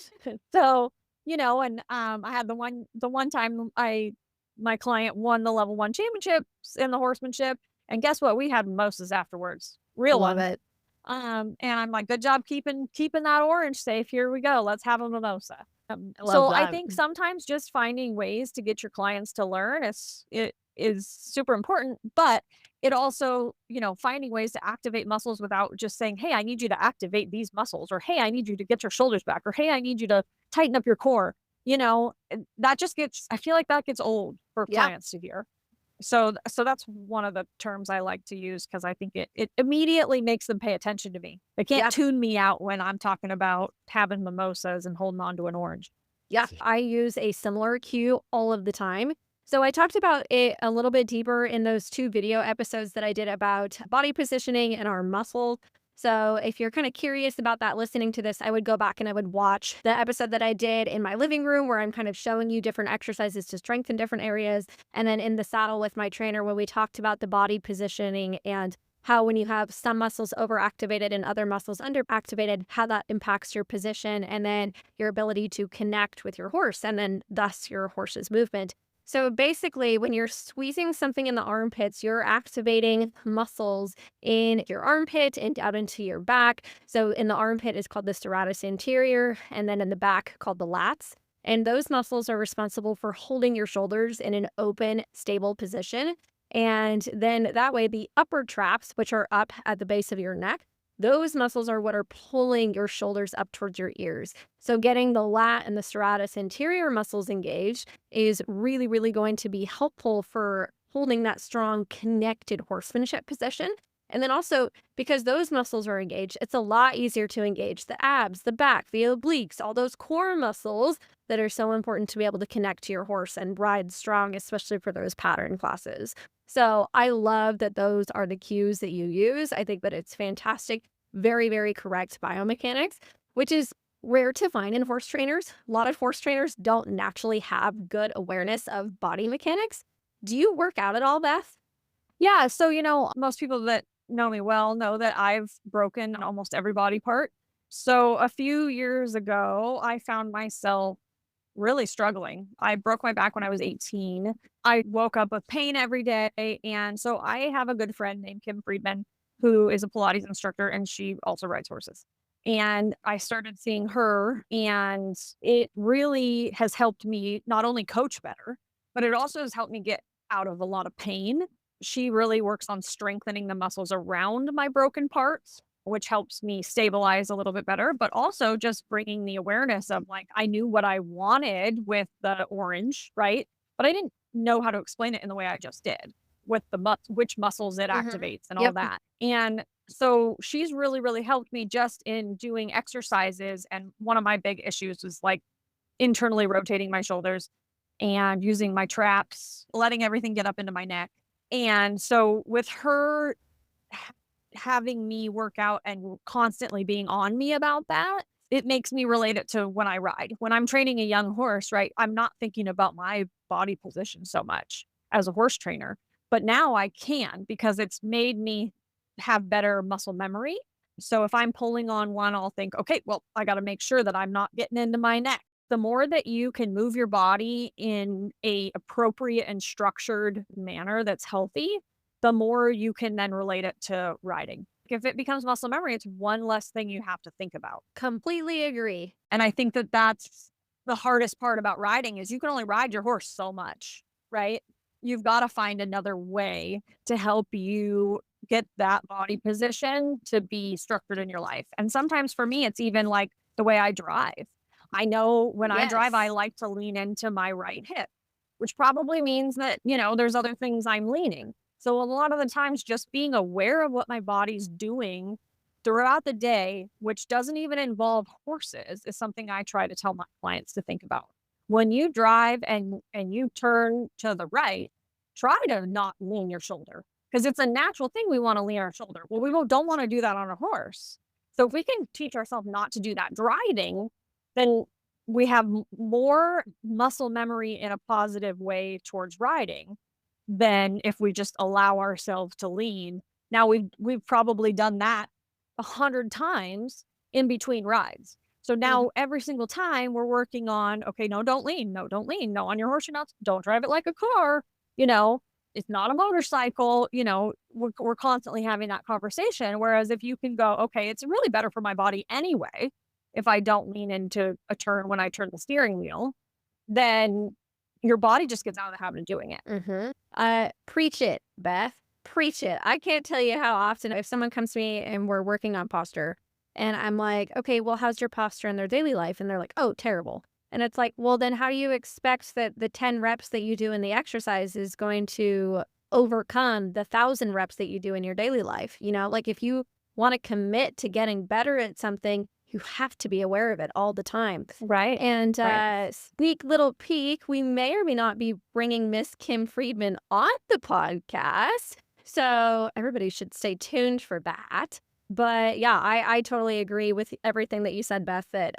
So, I had the one time my client won the level 1 championships in the horsemanship, and guess what? We had mimosas afterwards, real Love ones. it. And I'm like, "Good job keeping that orange safe. Here we go. Let's have a mimosa." I love So I that. think sometimes just finding ways to get your clients to learn it is super important, but it also, finding ways to activate muscles without just saying, "Hey, I need you to activate these muscles," or "Hey, I need you to get your shoulders back," or "Hey, I need you to tighten up your core." That just gets I feel like that gets old for Yeah. clients to hear. So that's one of the terms I like to use because I think it immediately makes them pay attention to me. They can't Yeah. tune me out when I'm talking about having mimosas and holding on to an orange. Yeah, I use a similar cue all of the time. So I talked about it a little bit deeper in those 2 video episodes that I did about body positioning and our muscle. So if you're kind of curious about that listening to this, I would go back and I would watch the episode that I did in my living room where I'm kind of showing you different exercises to strengthen different areas. And then in the saddle with my trainer when we talked about the body positioning and how when you have some muscles overactivated and other muscles underactivated, how that impacts your position and then your ability to connect with your horse and then thus your horse's movement. So basically, when you're squeezing something in the armpits, you're activating muscles in your armpit and down into your back. So in the armpit is called the serratus anterior, and then in the back called the lats. And those muscles are responsible for holding your shoulders in an open, stable position. And then that way, the upper traps, which are up at the base of your neck, those muscles are what are pulling your shoulders up towards your ears. So getting the lat and the serratus anterior muscles engaged is really, really going to be helpful for holding that strong connected horsemanship position. And then also, because those muscles are engaged, it's a lot easier to engage the abs, the back, the obliques, all those core muscles that are so important to be able to connect to your horse and ride strong, especially for those pattern classes. So I love that those are the cues that you use. I think that it's fantastic, very, very correct biomechanics, which is rare to find in horse trainers. A lot of horse trainers don't naturally have good awareness of body mechanics. Do you work out at all, Beth? Yeah, so most people that know me well know that I've broken almost every body part. So a few years ago, I found myself really struggling. I broke my back when I was 18. I woke up with pain every day. And so I have a good friend named Kim Friedman, who is a Pilates instructor, and she also rides horses. And I started seeing her, and it really has helped me not only coach better, but it also has helped me get out of a lot of pain. She really works on strengthening the muscles around my broken parts. which helps me stabilize a little bit better, but also just bringing the awareness of like, I knew what I wanted with the orange, right? But I didn't know how to explain it in the way I just did with which muscles it Mhm. activates and all Yep. that. And so she's really, really helped me just in doing exercises. And one of my big issues was like internally rotating my shoulders and using my traps, letting everything get up into my neck. And so with her ha- having me work out and constantly being on me about that, it makes me relate it to when I ride. When I'm training a young horse, right? I'm not thinking about my body position so much as a horse trainer, but now I can because it's made me have better muscle memory. So if I'm pulling on one, I'll think, okay, well, I got to make sure that I'm not getting into my neck. The more that you can move your body in a appropriate and structured manner that's healthy, the more you can then relate it to riding. If it becomes muscle memory, it's one less thing you have to think about. Completely agree. And I think that that's the hardest part about riding is you can only ride your horse so much, right? You've got to find another way to help you get that body position to be structured in your life. And sometimes for me, it's even like the way I drive. I know when I drive, I Yes. like to lean into my right hip, which probably means that, there's other things I'm leaning. So a lot of the times, just being aware of what my body's doing throughout the day, which doesn't even involve horses, is something I try to tell my clients to think about. When you drive and you turn to the right, try to not lean your shoulder because it's a natural thing we want to lean our shoulder. Well, don't want to do that on a horse. So if we can teach ourselves not to do that driving, then we have more muscle memory in a positive way towards riding than if we just allow ourselves to lean. Now we've probably done that 100 times in between rides. So Mhm. now every single time we're working on, okay, no, don't lean. No, don't lean. No, on your horse, you're not. Don't drive it like a car. You know, it's not a motorcycle. We're constantly having that conversation. Whereas if you can go, okay, it's really better for my body anyway, if I don't lean into a turn when I turn the steering wheel, then your body just gets out of the habit of doing it. Mhm. Preach it, Beth. Preach it. I can't tell you how often if someone comes to me and we're working on posture and I'm like, okay, well, how's your posture in their daily life? And they're like, oh, terrible. And it's like, well, then how do you expect that the 10 reps that you do in the exercise is going to overcome the 1,000 reps that you do in your daily life? Like if you want to commit to getting better at something, you have to be aware of it all the time. Right. And Right. sneak little peek, we may or may not be bringing Miss Kim Friedman on the podcast. So everybody should stay tuned for that. But yeah, I totally agree with everything that you said, Beth, that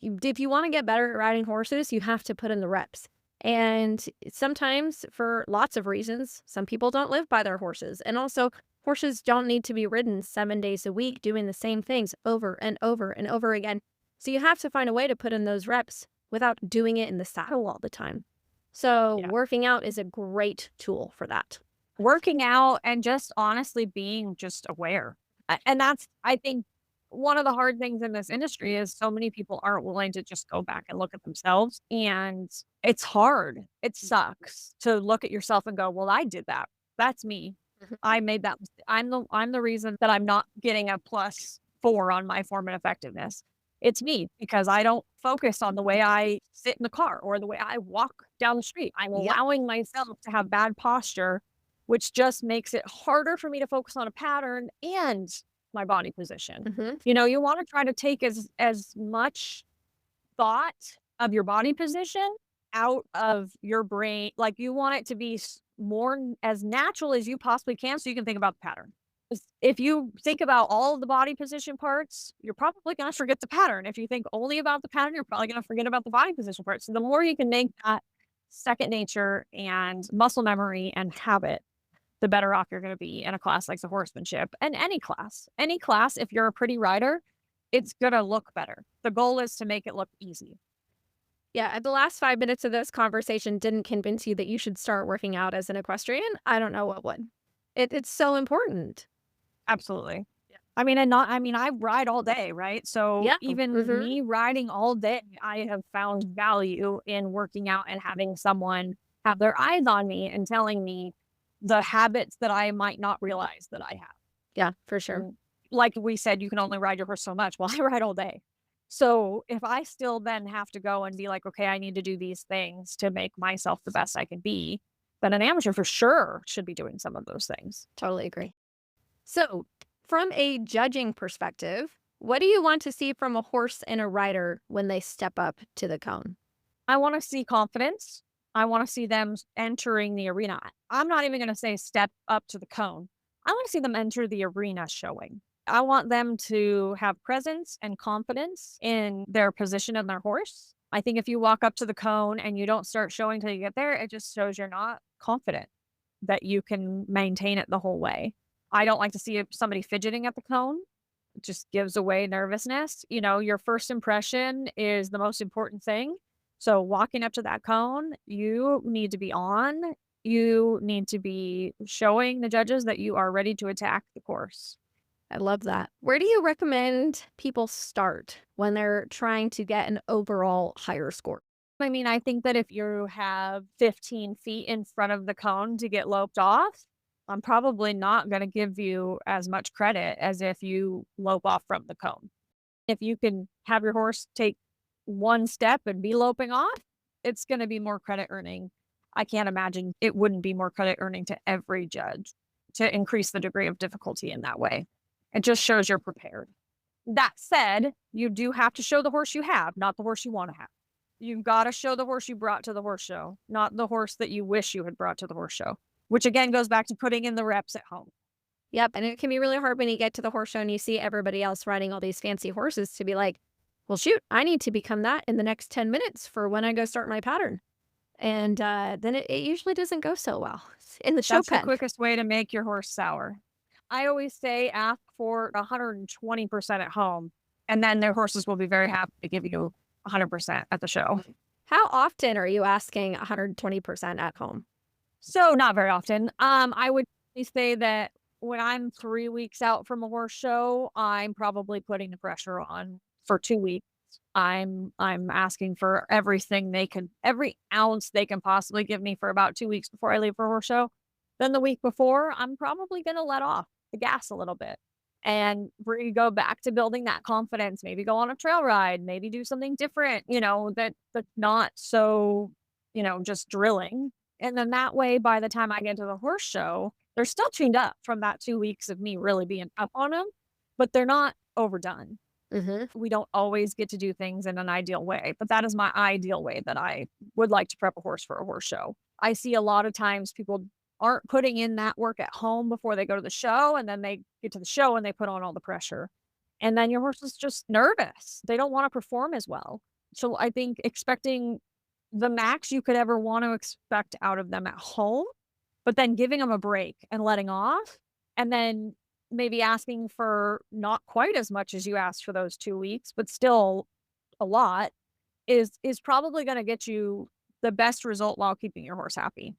if you want to get better at riding horses, you have to put in the reps. And sometimes, for lots of reasons, some people don't live by their horses. And also, horses don't need to be ridden 7 days a week doing the same things over and over and over again. So you have to find a way to put in those reps without doing it in the saddle all the time. So Yeah. working out is a great tool for that. Working out and just honestly being just aware. And that's, I think, one of the hard things in this industry is so many people aren't willing to just go back and look at themselves. And it's hard. It sucks to look at yourself and go, well, I did that. That's me. Mhm. I made that. I'm the reason that I'm not getting a +4 on my form and effectiveness. It's me because I don't focus on the way I sit in the car or the way I walk down the street. I'm Yep. allowing myself to have bad posture, which just makes it harder for me to focus on a pattern and my body position. Hmm. You want to try to take as much thought of your body position out of your brain. Like you want it to be as natural as you possibly can so you can think about the pattern. 'Cause if you think about all of the body position parts, you're probably going to forget the pattern. If you think only about the pattern, you're probably going to forget about the body position parts. So the more you can make that second nature and muscle memory and habit, the better off you're going to be in a class like the horsemanship and any class. Any class, if you're a pretty rider, it's going to look better. The goal is to make it look easy. Yeah, the last 5 minutes of this conversation didn't convince you that you should start working out as an equestrian. I don't know what would. It's so important. Absolutely. Yeah. I ride all day, right? So Yeah. even Hmm. me riding all day, I have found value in working out and having someone have their eyes on me and telling me the habits that I might not realize that I have. Yeah, for sure. Mm. like we said, you can only ride your horse so much. Well, I ride all day. So if I still then have to go and be like, okay, I need to do these things to make myself the best I can be, then an amateur for sure should be doing some of those things. Totally agree. So, from a judging perspective, what do you want to see from a horse and a rider when they step up to the cone? I want to see confidence. I want to see them entering the arena. I'm not even going to say step up to the cone. I want to see them enter the arena showing. I want them to have presence and confidence in their position and their horse. I think if you walk up to the cone and you don't start showing till you get there, it just shows you're not confident that you can maintain it the whole way. I don't like to see somebody fidgeting at the cone. It just gives away nervousness. Your first impression is the most important thing. So walking up to that cone, you need to be on. You need to be showing the judges that you are ready to attack the course. I love that. Where do you recommend people start when they're trying to get an overall higher score? I mean, I think that if you have 15 feet in front of the cone to get loped off, I'm probably not going to give you as much credit as if you lope off from the cone. If you can have your horse take one step and be loping off, it's going to be more credit earning. I can't imagine it wouldn't be more credit earning to every judge to increase the degree of difficulty in that way. It just shows you're prepared. That said, you do have to show the horse you have, not the horse you want to have. You've got to show the horse you brought to the horse show, not the horse that you wish you had brought to the horse show, which again goes back to putting in the reps at home. Yep. And it can be really hard when you get to the horse show and you see everybody else riding all these fancy horses to be like, well, shoot, I need to become that in the next 10 minutes for when I go start my pattern. And then it usually doesn't go so well in the show That's pen. the quickest way to make your horse sour. I always say ask for 120% at home, and then their horses will be very happy to give you 100% at the show. How often are you asking 120% at home? So not very often. I would say that when I'm 3 weeks out from a horse show, I'm probably putting the pressure on for 2 weeks. I'm asking for everything every ounce they can possibly give me for about 2 weeks before I leave for a horse show. Then the week before, I'm probably going to let off the gas a little bit and go back to building that confidence. Maybe go on a trail ride, maybe do something different, that's not so, just drilling. And then that way, by the time I get to the horse show, they're still tuned up from that 2 weeks of me really being up on them, but they're not overdone. We don't always get to do things in an ideal way, but that is my ideal way that I would like to prep a horse for a horse show. I see a lot of times people aren't putting in that work at home before they go to the show, and then they get to the show and they put on all the pressure. And then your horse is just nervous. They don't want to perform as well. So I think expecting the max you could ever want to expect out of them at home, but then giving them a break and letting off, and then maybe asking for not quite as much as you asked for those 2 weeks, but still a lot is probably going to get you the best result while keeping your horse happy.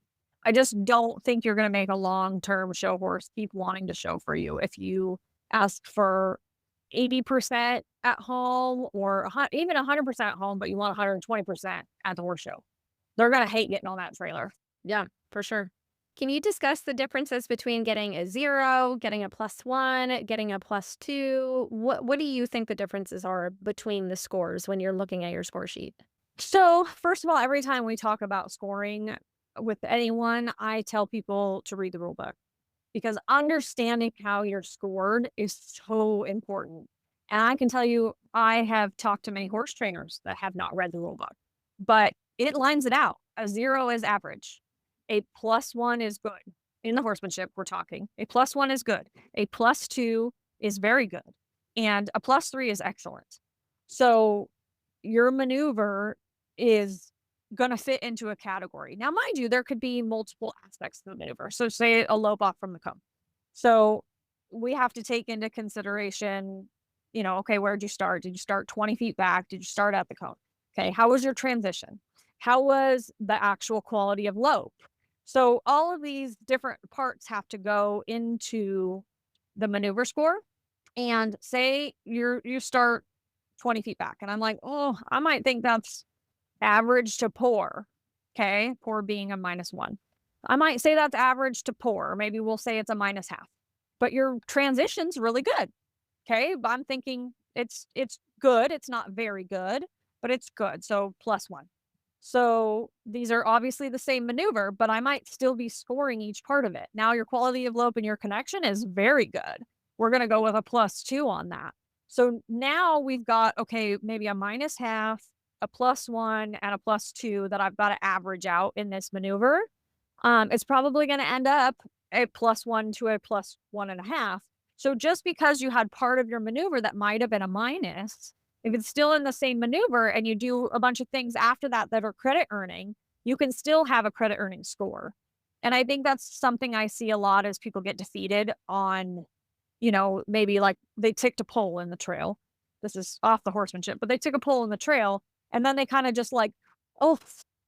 I just don't think you're going to make a long-term show horse keep wanting to show for you if you ask for 80% at home or even 100% at home, but you want 120% at the horse show. They're going to hate getting on that trailer. Yeah, for sure. Can you discuss the differences between getting a 0, getting a +1, getting a +2? What do you think the differences are between the scores when you're looking at your score sheet? So, first of all, every time we talk about scoring with anyone, I tell people to read the rule book because understanding how you're scored is so important. And I can tell you, I have talked to many horse trainers that have not read the rule book, but it lines it out. A 0 is average. A +1 is good. In the horsemanship, we're talking. A +1 is good. A +2 is very good. And a +3 is excellent. So your maneuver is going to fit into a category. Now, mind you, there could be multiple aspects of the maneuver. So say a lope off from the cone. So we have to take into consideration, okay, where'd you start? Did you start 20 feet back? Did you start at the cone? Okay, how was your transition? How was the actual quality of lope? So all of these different parts have to go into the maneuver score. And say you start 20 feet back, and I'm like, oh, I might think that's average to poor. Okay, poor being a -1. I might say that's average to poor. Maybe we'll say it's a -0.5. But your transition's really good. Okay, but I'm thinking it's good. It's not very good, but it's good. So +1. So these are obviously the same maneuver, but I might still be scoring each part of it. Now your quality of lope and your connection is very good. We're going to go with a +2 on that. So now we've got, okay, maybe a -0.5, a +1, and a +2 that I've got to average out in this maneuver. It's probably going to end up a +1 to a +1.5. So just because you had part of your maneuver that might have been a minus, if it's still in the same maneuver and you do a bunch of things after that that are credit earning, you can still have a credit earning score. And I think that's something I see a lot as people get defeated on, maybe like they ticked a pole in the trail. This is off the horsemanship, but they took a pole in the trail and then they kind of just like, oh,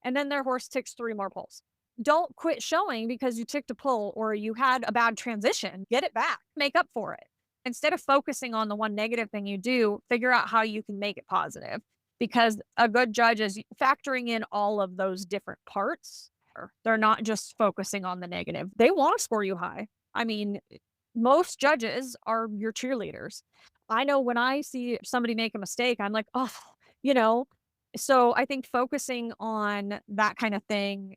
and then their horse ticks 3 more poles. Don't quit showing because you ticked a pole or you had a bad transition. Get it back, make up for it. Instead of focusing on the one negative thing you do, figure out how you can make it positive, because a good judge is factoring in all of those different parts. They're not just focusing on the negative. They want to score you high. I mean, most judges are your cheerleaders. I know when I see somebody make a mistake, I'm like, oh, you know. So I think focusing on that kind of thing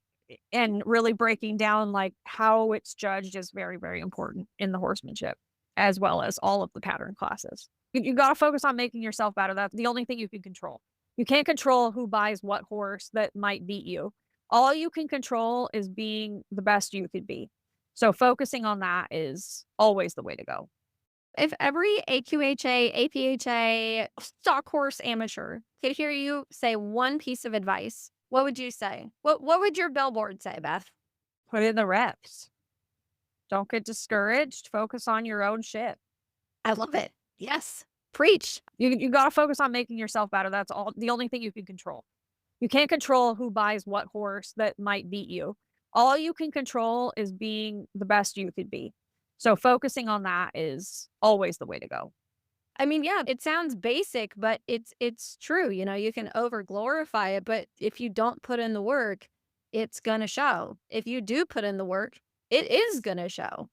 and really breaking down like how it's judged is very, very important in the horsemanship, as well as all of the pattern classes. You got to focus on making yourself better. That's the only thing you can control. You can't control who buys what horse that might beat you. All you can control is being the best you could be. So focusing on that is always the way to go. If every AQHA, APHA, stock horse amateur could hear you say one piece of advice, what would you say? What would your billboard say, Beth? Put in the reps. Don't get discouraged. Focus on your own shit. I love it. Yes. Preach. You got to focus on making yourself better. That's all the only thing you can control. You can't control who buys what horse that might beat you. All you can control is being the best you could be. So focusing on that is always the way to go. I mean, yeah, it sounds basic, but it's true. You can over glorify it, but if you don't put in the work, it's gonna show. If you do put in the work, it is gonna show.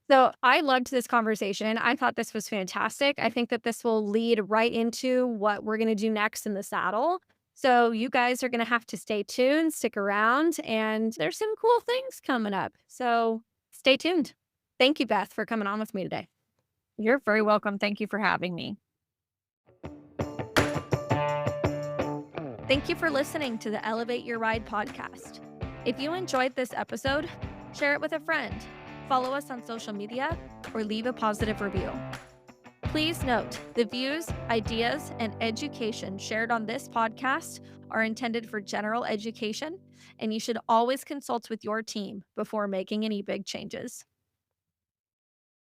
So I loved this conversation. I thought this was fantastic. I think that this will lead right into what we're gonna do next in the saddle. So you guys are gonna have to stay tuned, stick around, and there's some cool things coming up. So stay tuned. Thank you, Beth, for coming on with me today. You're very welcome. Thank you for having me. Thank you for listening to the Elevate Your Ride podcast. If you enjoyed this episode, share it with a friend, follow us on social media, or leave a positive review. Please note, the views, ideas, and education shared on this podcast are intended for general education, and you should always consult with your team before making any big changes.